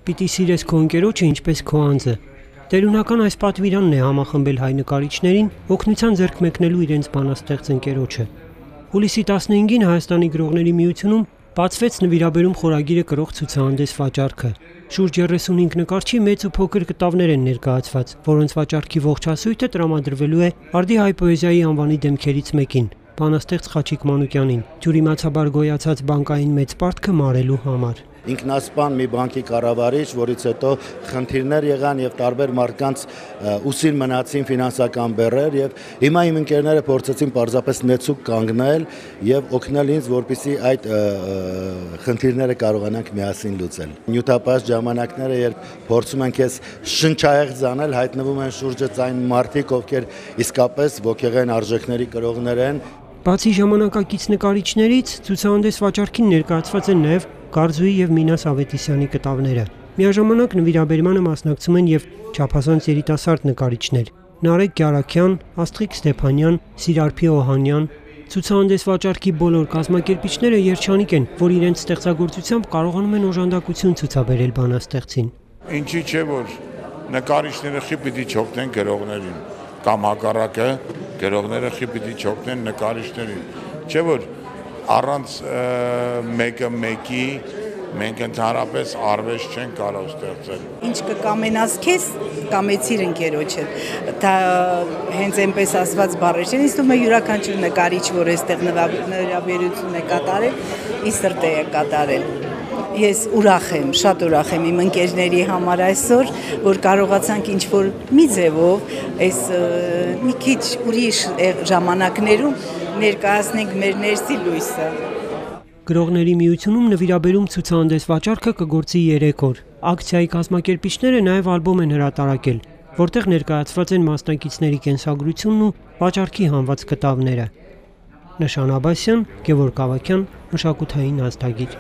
Պիտի սիրես քո ընկերոջը ինչպես քո անձը։ Տերունական այս պատվիրանն է համախմբել հայ նկարիչներին օգնության ձեռք մեկնելու իրենց բանաստեղծ ընկերոջը։ Հուլիսի 15-ին Հայաստանի գրողների միությունում բացվեց նվիրաբերում խորագիրը կրող ցուցահանդես վաճառքը։ Շուրջ 35 նկարչի մեծ ու փոքր կտավներ են ներկայացված, որոնց վաճառքի ողջ հասույթը տրամադրվելու է արդի հայ պոեզիայի անվանի դեմքերից մեկին՝ բանաստեղծ Խաչիկ Մանուկյանին, թյուրիմացաբար գոյացած բանկային մեծ պարտքը մարելու համար։ Ինքնասպան մի բանկի կառավարիչ, որից հետո խնդիրներ եղան եւ տարբեր մարդկանց ուսին մնացին ֆինանսական բեռեր եւ հիմա իմ ընկերները փորձեցին պարզապես նեցուկ կանգնել եւ օգնել ինձ, որպեսզի այդ խնդիրները կարողանանք միասին լուծել։ Նյութապաշտ ժամանակները, երբ փորձում ենք ես շնչահեղձ անել, հայտնվում են շուրջը այն մարդիկ, ովքեր իսկապես ոգեղեն արժեքների կրողներ են։ Բացի ժամանակակից նկարիչներից, ցուցահանդես վաճառքին ներկայացված են նաեւ Կարծուի եւ Մինաս Ավետիսյանի կտավները։ Միաժամանակ նվիրաբերմանը մասնակցում են եւ չափազանց երիտասարդ նկարիչներ՝ Նարեկ Գյարաքյան, Աստղիկ Ստեփանյան, Սիրարփի Օհանյան։ Ցուցահանդես վաճառքի բոլոր կազմակերպիչները երջանիկ են, որ իրենց ստեղծագործությամբ կարողանում են օժանդակություն ցուցաբերել բանաստեղծին։ Ինչի՞ չէ, որ նկարիչները խի պիտի չօգնեն գրողներին, կամ հակառակը գրողները խի պիտի չօգնեն նկարիչներին։ Չէ՞ որ առանց մեկը մեկի մենք ընդհանրապես արվեստ չենք կարող ստեղծել։ Ինչ կկամենաս քեզ, կամեցիր ընկերոջդ։ Դա հենց այնպես ասված բառեր չեն, ինձ թվում է յուրաքանչյուր նկարիչ, որ այստեղ նվիրաբերություն է կատարել, ի սրտե է կատարել։ Ես ուրախ եմ, շատ ուրախ եմ իմ ընկերների համար այսօր, որ կարողացանք ինչ-որ մի ձևով այս մի քիչ ուրիշ ժամանակներում ներկայացնենք մեր ներսի լույսը։ Գրողների միությունում նվիրաբերում ցուցահանդես վաճառքը կգործի 3 օր։ Ակցիայի կազմակերպիչները նաև ալբոմ են հրատարակել, որտեղ ներկայացված են մասնակիցների կենսագրությունն ու վաճառքի հանված կտավները։ Նշան Աբասյան, Գևորգ Ավագյան, մշակութային ազդագիր։